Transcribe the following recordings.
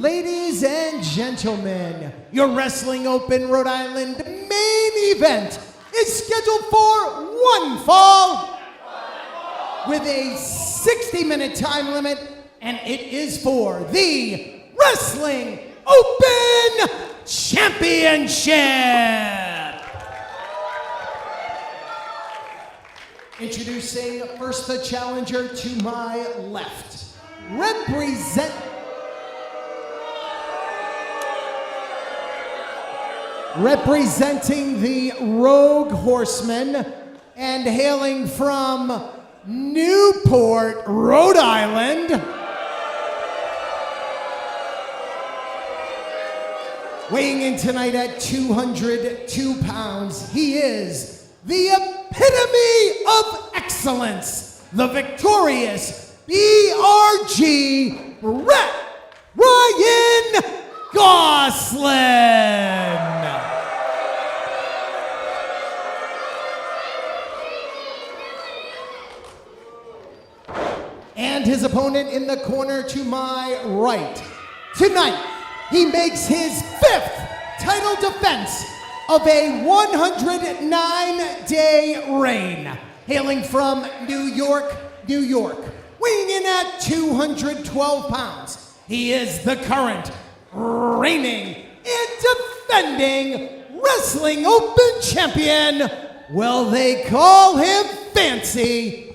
Ladies and gentlemen, your Wrestling Open Rhode Island main event is scheduled for one fall with a 60-minute time limit, and it is for the Wrestling Open Championship. Introducing first the challenger to my left, representing the Rogue Horsemen and hailing from Newport, Rhode Island, weighing in tonight at 202 pounds, he is the epitome of excellence, the victorious BRG, Brett Ryan Gosselin. And his opponent in the corner to my right. Tonight, he makes his 5th title defense of a 109-day reign, hailing from New York, New York, weighing in at 212 pounds. He is the current, reigning, and defending Wrestling Open Champion. Well, they call him Fancy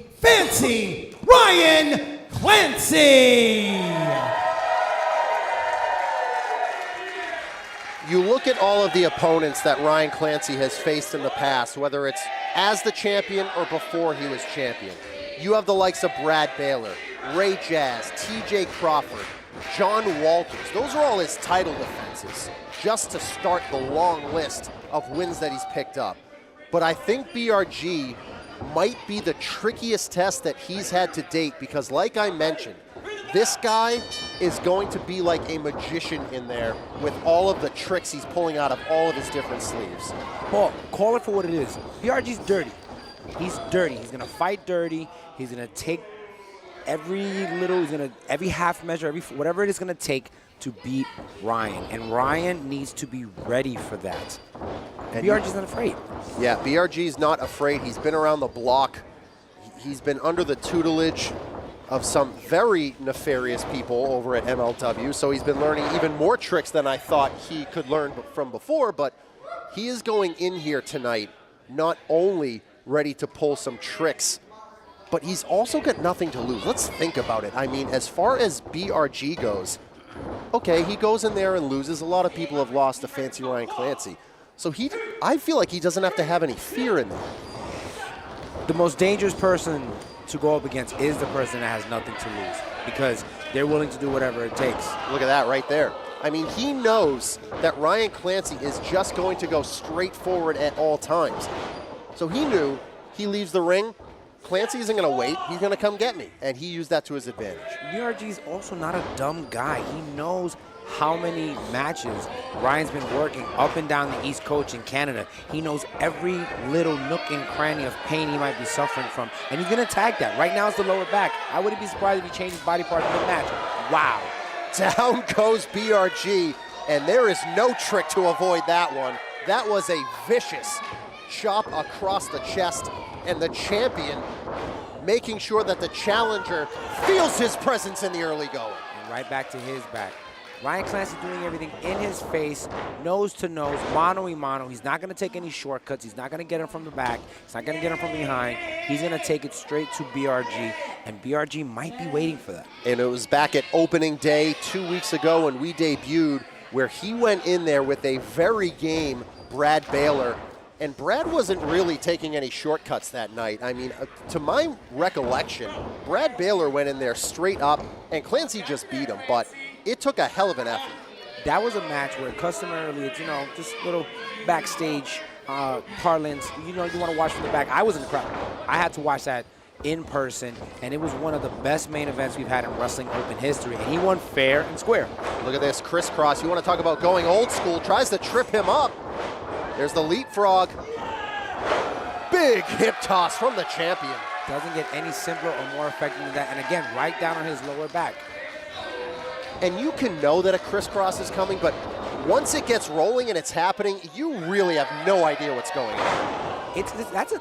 Ryan Clancy. You look at all of the opponents that Ryan Clancy has faced in the past, whether it's as the champion or before he was champion. You have the likes of Brad Baylor, Ray Jazz, TJ Crawford, John Walters. Those are all his title defenses, just to start the long list of wins that he's picked up. But I think BRG might be the trickiest test that he's had to date, because like I mentioned, this guy is going to be like a magician in there with all of the tricks he's pulling out of all of his different sleeves. Paul, call it for what it is. BRG's dirty. He's dirty. He's gonna fight dirty. He's gonna take every half measure, whatever it is gonna take to beat Ryan. And Ryan needs to be ready for that. And BRG's not afraid. Yeah, BRG's not afraid. He's been around the block. He's been under the tutelage of some very nefarious people over at MLW, so he's been learning even more tricks than I thought he could learn from before, but he is going in here tonight not only ready to pull some tricks, but he's also got nothing to lose. Let's think about it. I mean, as far as BRG goes, okay, he goes in there and loses. A lot of people have lost to Fancy Ryan Clancy. So I feel like he doesn't have to have any fear in there. The most dangerous person to go up against is the person that has nothing to lose, because they're willing to do whatever it takes. Look at that right there. I mean, he knows that Ryan Clancy is just going to go straight forward at all times. So he knew he leaves the ring, Clancy isn't going to wait. He's going to come get me. And he used that to his advantage. BRG's also not a dumb guy. He knows how many matches Ryan's been working up and down the East Coast in Canada. He knows every little nook and cranny of pain he might be suffering from, and he's going to attack that. Right now it's the lower back. I wouldn't be surprised if he changed his body part mid-match. Wow. Down goes BRG, and there is no trick to avoid that one. That was a vicious chop across the chest, and the champion making sure that the challenger feels his presence in the early going. And right back to his back. Ryan Clancy doing everything in his face, nose to nose, mano a mano. He's not going to take any shortcuts. He's not going to get him from the back. He's not going to get him from behind. He's going to take it straight to BRG, and BRG might be waiting for that. And it was back at opening day 2 weeks ago when we debuted, where he went in there with a very game Brad Baylor. And Brad wasn't really taking any shortcuts that night. I mean, to my recollection, Brad Baylor went in there straight up, and Clancy just beat him, but it took a hell of an effort. That was a match where customarily, it's, you know, just little backstage parlance. You know, you want to watch from the back. I was in the crowd. I had to watch that in person, and it was one of the best main events we've had in Wrestling Open history, and he won fair and square. Look at this crisscross. You want to talk about going old school. Tries to trip him up. There's the leapfrog. Big hip toss from the champion. Doesn't get any simpler or more effective than that. And again, right down on his lower back. and you can know that a crisscross is coming, but once it gets rolling and it's happening, you really have no idea what's going on.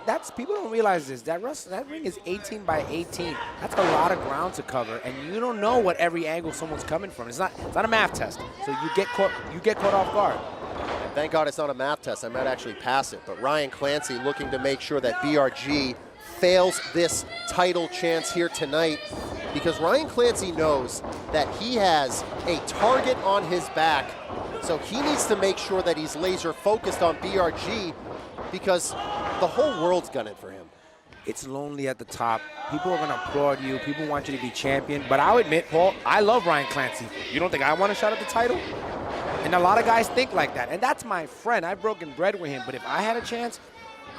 That's people don't realize this. That ring is 18 by 18. That's a lot of ground to cover, and you don't know what every angle someone's coming from. It's not a math test. So you get caught off guard. And thank God it's not a math test. I might actually pass it. But Ryan Clancy looking to make sure that BRG fails this title chance here tonight, because Ryan Clancy knows that he has a target on his back. So he needs to make sure that he's laser focused on BRG, because the whole world's gunning for him. It's lonely at the top. People are going to applaud you. People want you to be champion. But I'll admit, Paul, I love Ryan Clancy. You don't think I want a shot at the title? And a lot of guys think like that. And that's my friend. I've broken bread with him. But if I had a chance,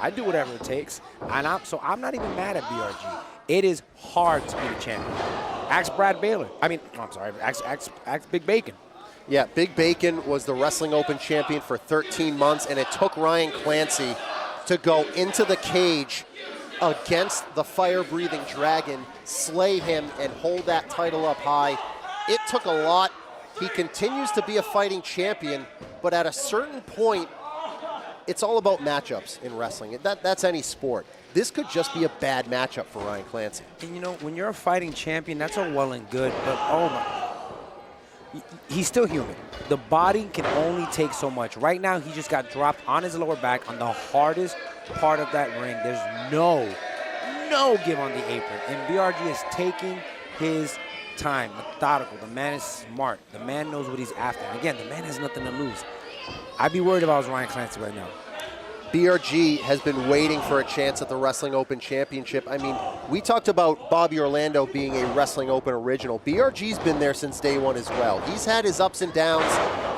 I'd do whatever it takes. And so I'm not even mad at BRG. It is hard to be the champion. Ask Brad Baylor. Ask Big Bacon. Yeah, Big Bacon was the Wrestling Open champion for 13 months, and it took Ryan Clancy to go into the cage against the fire-breathing dragon, slay him, and hold that title up high. It took a lot. He continues to be a fighting champion, but at a certain point, it's all about matchups in wrestling. That's any sport. This could just be a bad matchup for Ryan Clancy. And you know, when you're a fighting champion, that's all well and good, but oh my, he's still human. The body can only take so much. Right now, he just got dropped on his lower back on the hardest part of that ring. There's no give on the apron. And BRG is taking his time, methodical. The man is smart. The man knows what he's after. And again, the man has nothing to lose. I'd be worried if I was Ryan Clancy right now. BRG has been waiting for a chance at the Wrestling Open Championship. I mean, we talked about Bobby Orlando being a Wrestling Open original. BRG's been there since day one as well. He's had his ups and downs.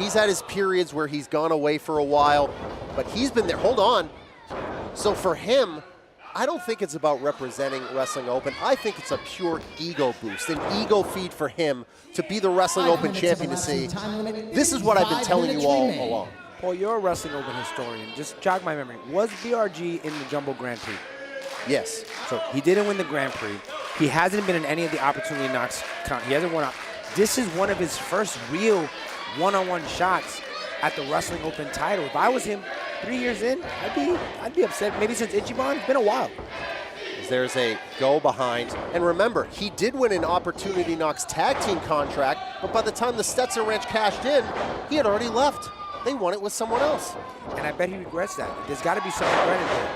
He's had his periods where he's gone away for a while, but he's been there. Hold on. So for him, I don't think it's about representing Wrestling Open. I think it's a pure ego boost, an ego feed for him to be the Wrestling Open champion, to say, this is what I've been telling you all along. Paul, you're a Wrestling Open historian. Just jog my memory. Was BRG in the Jumbo Grand Prix? Yes. So he didn't win the Grand Prix. He hasn't been in any of the opportunity knocks. He hasn't won out. This is one of his first real one-on-one shots at the Wrestling Open title. If I was him 3 years in, I'd be upset. Maybe since Ichiban, it's been a while. There's a go behind. And remember, he did win an Opportunity Knocks tag team contract, but by the time the Stetson Ranch cashed in, he had already left. They won it with someone else. And I bet he regrets that. There's got to be some regret in there.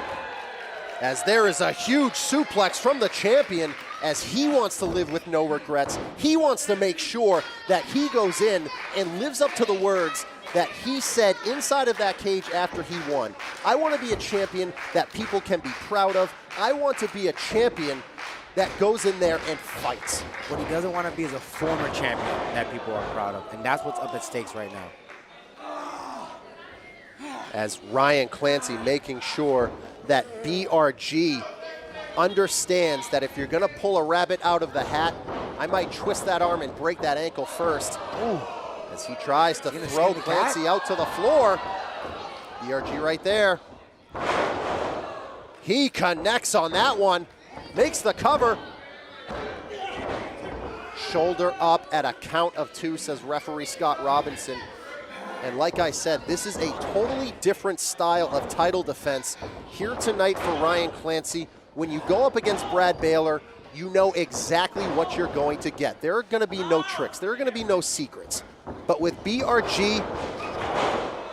As there is a huge suplex from the champion, as he wants to live with no regrets. He wants to make sure that he goes in and lives up to the words that he said inside of that cage after he won. I want to be a champion that people can be proud of. I want to be a champion that goes in there and fights. What he doesn't want to be is a former champion that people are proud of, and that's what's up at stakes right now. As Ryan Clancy making sure that BRG understands that if you're going to pull a rabbit out of the hat, I might twist that arm and break that ankle first. Ooh. As he tries to throw Clancy out to the floor. BRG right there. He connects on that one, makes the cover. Shoulder up at a count of 2, says referee Scott Robinson. And like I said, this is a totally different style of title defense here tonight for Ryan Clancy. When you go up against Brad Baylor, you know exactly what you're going to get. There are going to be no tricks. There are going to be no secrets. But with BRG,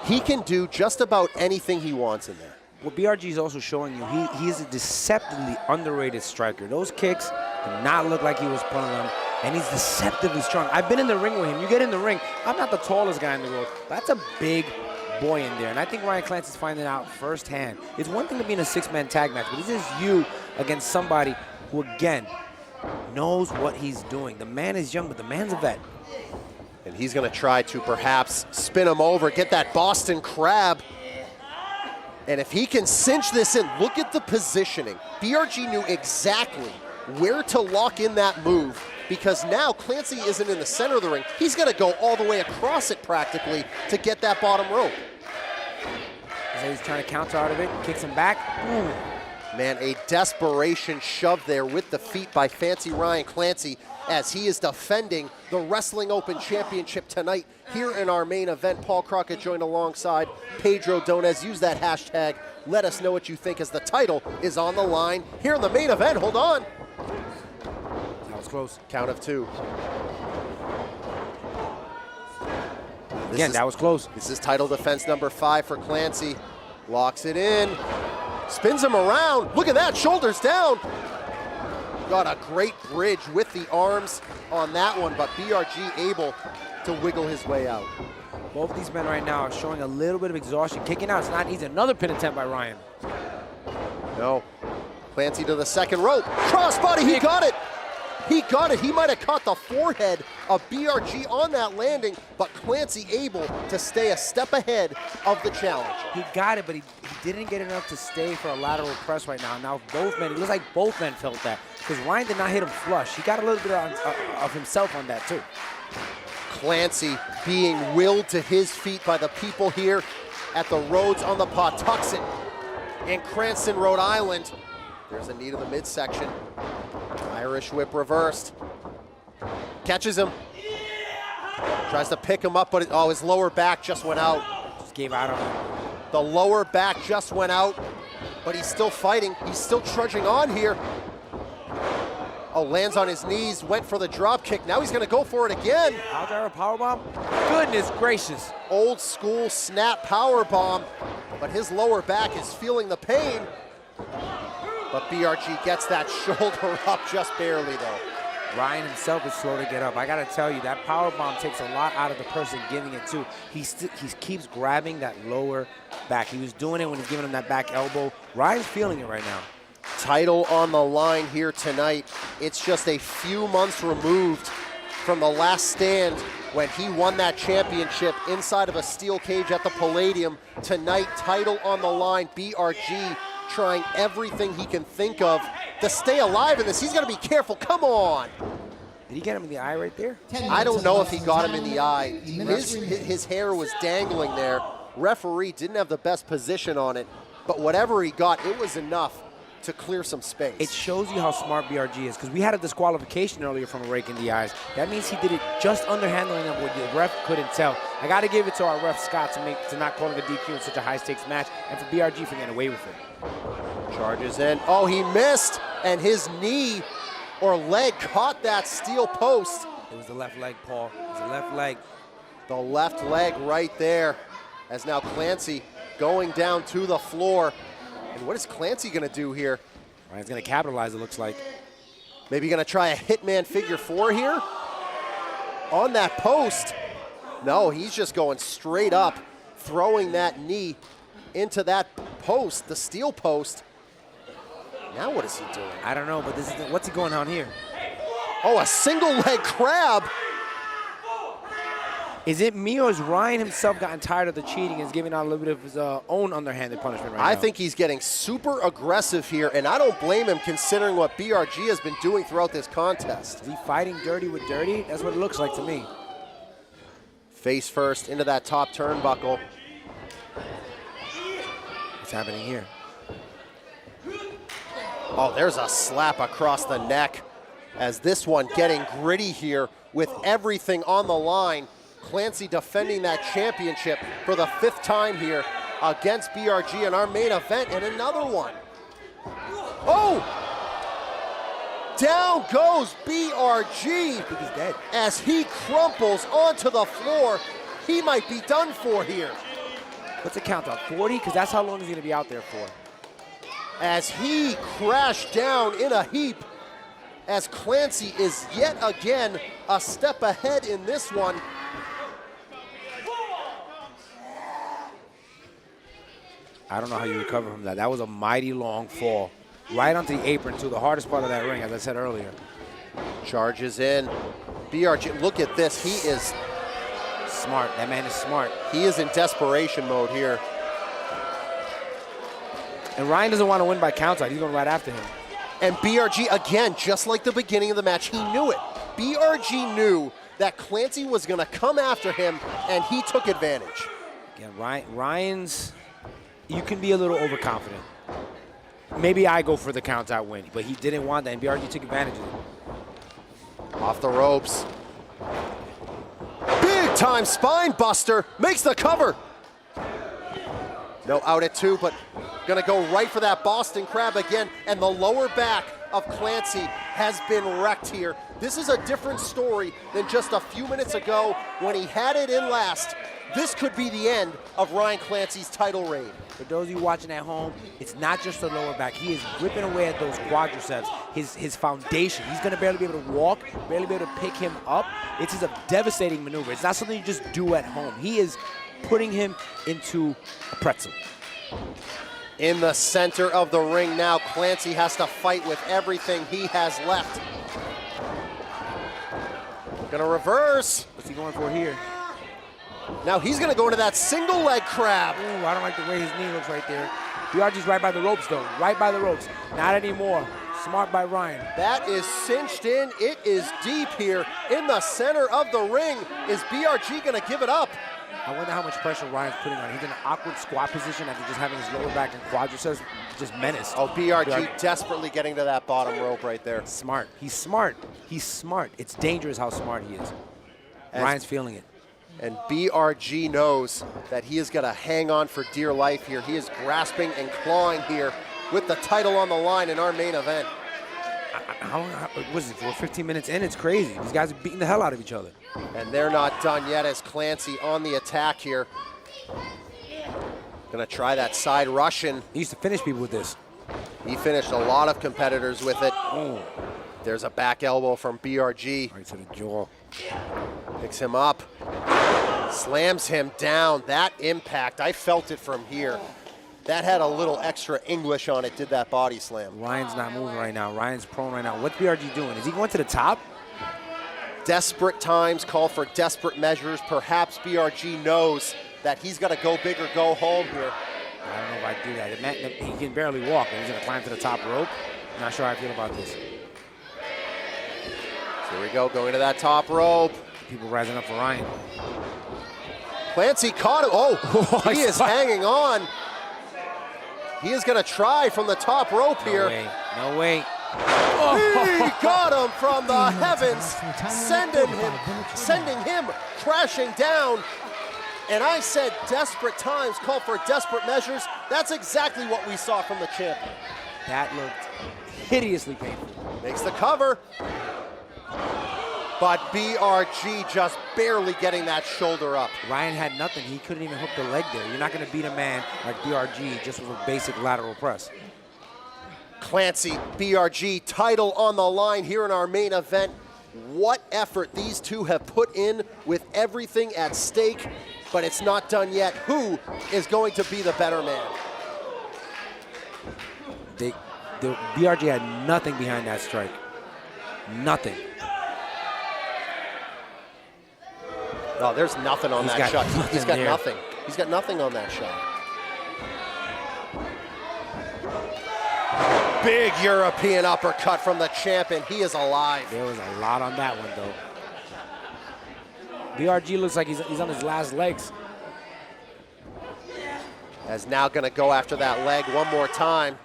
he can do just about anything he wants in there. What BRG is also showing you, he is a deceptively underrated striker. Those kicks do not look like he was pulling them, and he's deceptively strong. I've been in the ring with him. You get in the ring, I'm not the tallest guy in the world. That's a big boy in there, and I think Ryan Clancy's finding out firsthand. It's one thing to be in a 6-man tag match, but this is you against somebody who, again, knows what he's doing. The man is young, but the man's a vet. And he's going to try to perhaps spin him over, get that Boston Crab. And if he can cinch this in, look at the positioning. BRG knew exactly where to lock in that move, because now Clancy isn't in the center of the ring. He's going to go all the way across it practically to get that bottom rope. So he's trying to counter out of it, kicks him back. Ooh. Man, a desperation shove there with the feet by Fancy Ryan Clancy. as he is defending the Wrestling Open Championship tonight here in our main event. Paul Crockett joined alongside Pedro Donez. Use that hashtag. Let us know what you think as the title is on the line here in the main event. Hold on. That was close. Count of 2. Again, that was close. This is title defense number 5 for Clancy. Locks it in. Spins him around. Look at that, shoulders down. Got a great bridge with the arms on that one, but BRG able to wiggle his way out. Both these men right now are showing a little bit of exhaustion. Kicking out, it's not easy. Another pin attempt by Ryan. No. Clancy to the second rope. Crossbody, he got it. He got it. He might have caught the forehead of BRG on that landing, but Clancy able to stay a step ahead of the challenge. He got it, but he didn't get enough to stay for a lateral press right now. Now both men, it looks like both men felt that, because Ryan did not hit him flush. He got a little bit of himself on that too. Clancy being willed to his feet by the people here at the Rhodes on the Pawtuxet in Cranston, Rhode Island. There's a knee to the midsection. Irish whip reversed. Catches him. Tries to pick him up, but his lower back just went out. Just gave out on him. The lower back just went out, but he's still fighting. He's still trudging on here. Oh, lands on his knees, went for the drop kick. Now he's gonna go for it again. Out there a powerbomb? Goodness gracious. Old school snap powerbomb, but his lower back is feeling the pain. But BRG gets that shoulder up just barely though. Ryan himself is slow to get up. I gotta tell you, that powerbomb takes a lot out of the person giving it to. He keeps grabbing that lower back. He was doing it when he's giving him that back elbow. Ryan's feeling it right now. Title on the line here tonight. It's just a few months removed from the last stand when he won that championship inside of a steel cage at the Palladium. Tonight, title on the line. BRG trying everything he can think of to stay alive in this. He's got to be careful. Come on. Did he get him in the eye right there? I don't know if he got him in the eye. His hair was dangling there. Referee didn't have the best position on it, but whatever he got, it was enough to clear some space. It shows you how smart BRG is, because we had a disqualification earlier from a rake in the eyes. That means he did it just underhandling him what the ref couldn't tell. I got to give it to our ref, Scott, to not calling a DQ in such a high-stakes match, and for BRG for getting away with it. Charges in. Oh, he missed, and his knee or leg caught that steel post. It was the left leg, Paul. It was the left leg. The left leg right there, as now Clancy going down to the floor. And what is Clancy gonna do here? Ryan's gonna capitalize, it looks like. Maybe gonna try a Hitman figure 4 here? On that post. No, he's just going straight up, throwing that knee into that post, the steel post. Now what is he doing? I don't know, but what's he going on here? Oh, a single leg crab. Is it me, or has Ryan himself gotten tired of the cheating and is giving out a little bit of his own underhanded punishment right now? I think he's getting super aggressive here, and I don't blame him considering what BRG has been doing throughout this contest. Is he fighting dirty with dirty? That's what it looks like to me. Face first into that top turnbuckle. What's happening here? Oh, there's a slap across the neck as this one getting gritty here with everything on the line. Clancy defending that championship for the 5th time here against BRG in our main event, and another one. Oh! Down goes BRG. I think he's dead. As he crumples onto the floor. He might be done for here. What's the count out? 40? Because that's how long he's going to be out there for. As he crashed down in a heap, as Clancy is yet again a step ahead in this one. I don't know how you recover from that. That was a mighty long fall. Right onto the apron, to the hardest part of that ring, as I said earlier. Charges in. BRG, look at this. He is smart. That man is smart. He is in desperation mode here. And Ryan doesn't want to win by count out. He's going right after him. And BRG, again, just like the beginning of the match, he knew it. BRG knew that Clancy was going to come after him, and he took advantage. Again, Ryan's, you can be a little overconfident. Maybe I go for the count-out win, but he didn't want that, and BRG took advantage of it. Off the ropes. Big time spine buster. Makes the cover. No, out at 2, but gonna go right for that Boston Crab again. And the lower back of Clancy has been wrecked here. This is a different story than just a few minutes ago when he had it in last. This could be the end of Ryan Clancy's title reign. For those of you watching at home, it's not just the lower back. He is ripping away at those quadriceps, his foundation. He's gonna barely be able to walk, barely be able to pick him up. It's just a devastating maneuver. It's not something you just do at home. He is putting him into a pretzel. In the center of the ring now, Clancy has to fight with everything he has left. Gonna reverse. What's he going for here? Now he's gonna go into that single leg crab. Ooh, I don't like the way his knee looks right there. BRG's right by the ropes though, right by the ropes. Not anymore. Smart by Ryan. That is cinched in. It is deep here in the center of the ring. Is BRG gonna give it up? I wonder how much pressure Ryan's putting on. He's in an awkward squat position after just having his lower back and quadriceps just menaced. Oh, BRG desperately getting to that bottom rope right there. Smart. He's smart. He's smart. It's dangerous how smart he is. Ryan's feeling it. And BRG knows that he is going to hang on for dear life here. He is grasping and clawing here with the title on the line in our main event. How long was it? We're 15 minutes in. It's crazy. These guys are beating the hell out of each other. And they're not done yet as Clancy on the attack here. Gonna try that side Russian. He used to finish people with this. He finished a lot of competitors with it. Oh. There's a back elbow from BRG. Right to the jaw. Picks him up. Slams him down. That impact, I felt it from here. That had a little extra English on it, did that body slam. Ryan's not moving right now. Ryan's prone right now. What's BRG doing? Is he going to the top? Desperate times call for desperate measures. Perhaps BRG knows that he's got to go big or go home here. I don't know if I do that. He can barely walk. He's going to climb to the top rope. Not sure how I feel about this. So here we go, going to that top rope. People rising up for Ryan. Clancy caught him. Oh, he is hanging on. He is going to try from the top rope here. No way. No way. He got him from the heavens, sending him crashing down. And I said desperate times call for desperate measures. That's exactly what we saw from the champion. That looked hideously painful. Makes the cover. But BRG just barely getting that shoulder up. Ryan had nothing. He couldn't even hook the leg there. You're not going to beat a man like BRG just with a basic lateral press. Clancy, BRG, title on the line here in our main event. What effort these two have put in with everything at stake, but it's not done yet. Who is going to be the better man? The BRG had nothing behind that strike. Nothing. No, there's nothing on that shot. He's got there. nothing. He's got nothing on that shot. Big European uppercut from the champion. He is alive. There was a lot on that one, though. BRG looks like he's on his last legs. As now going to go after that leg one more time.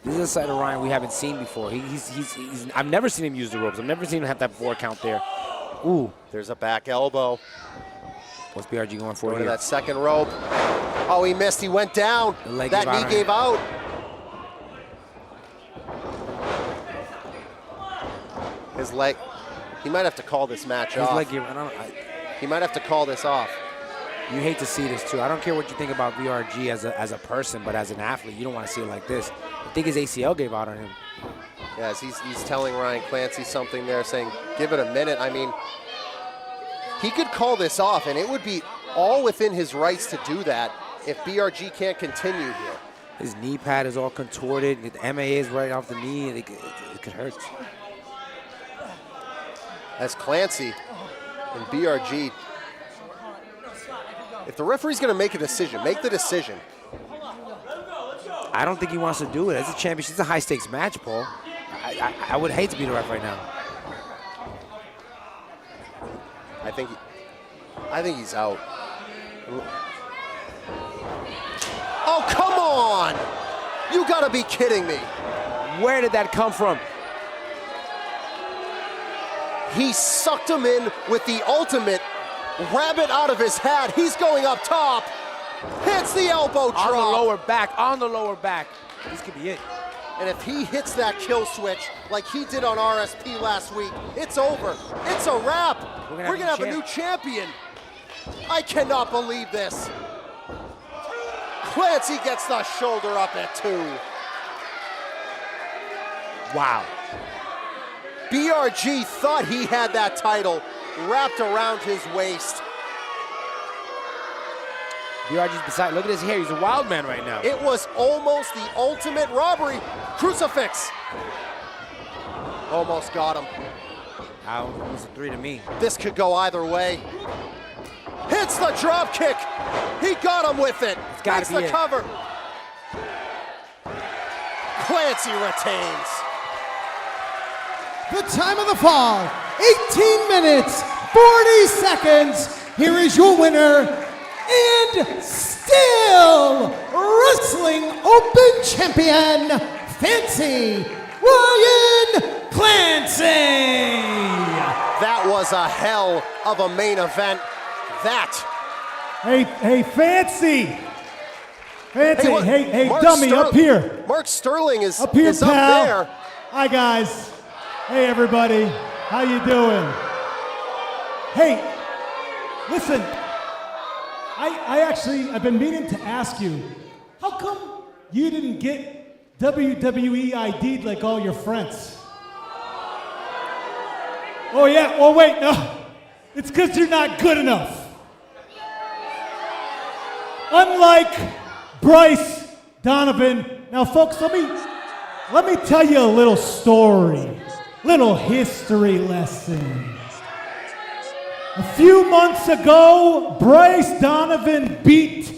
This is a side of Ryan we haven't seen before. I've never seen him use the ropes. I've never seen him have that 4 count there. Ooh. There's a back elbow. What's BRG going for Going here? to that second rope. Oh, he missed. He went down. That knee gave out. His leg. He might have to call this match off. He might have to call this off. You hate to see this, too. I don't care what you think about BRG as a person, but as an athlete, you don't want to see it like this. I think his ACL gave out on him. Yes, he's telling Ryan Clancy something there, saying, give it a minute. I mean, he could call this off, and it would be all within his rights to do that if BRG can't continue here. His knee pad is all contorted. The MA is right off the knee, and it could hurt. As Clancy and BRG, if the referee's going to make a decision, make the decision. I don't think he wants to do it. It's a championship. It's a high-stakes match, Paul. I would hate to be the ref right now. I think he's out. Oh, come on! You gotta be kidding me. Where did that come from? He sucked him in with the ultimate rabbit out of his hat. He's going up top. Hits the elbow drop. On the lower back, on the lower back. This could be it. And if he hits that kill switch like he did on RSP last week, it's over. It's a wrap. We're gonna have a new champion. I cannot believe this. Clancy gets the shoulder up at 2. Wow. BRG thought he had that title wrapped around his waist. BRG's beside, look at his hair, he's a wild man right now. It was almost the ultimate robbery. Crucifix. Almost got him. It was a 3 to me. This could go either way. Hits the drop kick. He got him with it. It's gotta be the cover. Clancy retains. The time of the fall, 18 minutes, 40 seconds. Here is your winner, and still Wrestling Open Champion, Fancy Ryan Clancy. That was a hell of a main event. Hey, Fancy. Fancy, hey, Mark dummy, up here. Mark Sterling is Up here, up pal. there. Hi, guys. Hey, everybody. How you doing? Hey, listen. I've been meaning to ask you, how come you didn't get WWE ID'd like all your friends? Oh, yeah, well, wait, no. It's because you're not good enough. Unlike Bryce Donovan. Now, folks, let me tell you a little story, little history lesson. A few months ago, Bryce Donovan beat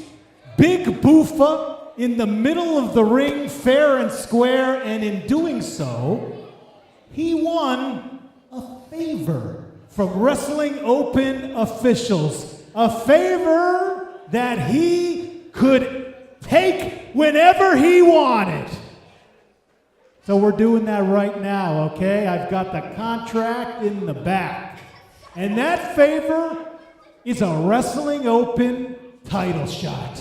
Big Boofa in the middle of the ring, fair and square, and in doing so, he won a favor from Wrestling Open officials. A favor that he could take whenever he wanted. So we're doing that right now, okay? I've got the contract in the back. And that favor is a Wrestling Open title shot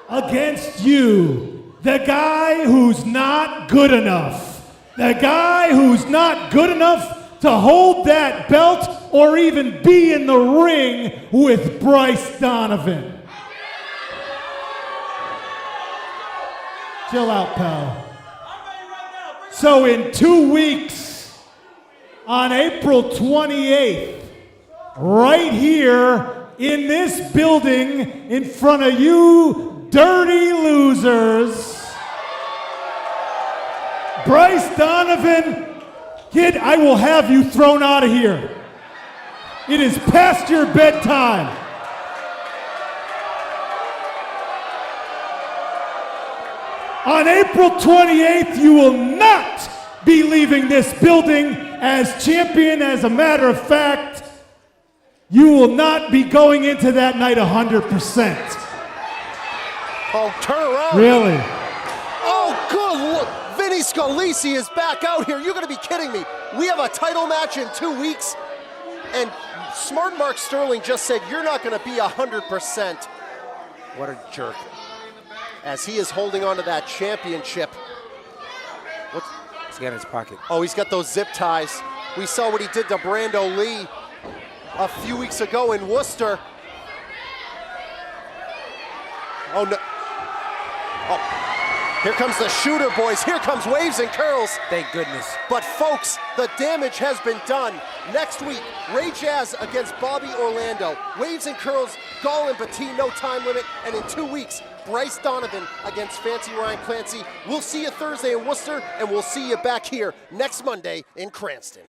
against you, the guy who's not good enough. The guy who's not good enough to hold that belt or even be in the ring with Bryce Donovan. Chill out, pal. So in 2 weeks, on April 28th, right here in this building in front of you dirty losers, Bryce Donovan, kid, I will have you thrown out of here. It is past your bedtime. On April 28th, you will not be leaving this building as champion. As a matter of fact, you will not be going into that night 100%. Oh, turn around. Really? Oh, good look. Vinny Scalisi is back out here. You're going to be kidding me. We have a title match in 2 weeks, and smart Mark Sterling just said you're not going to be 100%. What a jerk. As he is holding on to that championship. What's he got in his pocket? Oh, he's got those zip ties. We saw what he did to Brando Lee a few weeks ago in Worcester. Oh, no. Oh, here comes the shooter, boys. Here comes Waves and Curls. Thank goodness. But folks, the damage has been done. Next week, Ray Jazz against Bobby Orlando. Waves and Curls, Gosselin, Petit, no time limit. And in 2 weeks, Bryce Donovan against Fancy Ryan Clancy. We'll see you Thursday in Worcester, and we'll see you back here next Monday in Cranston.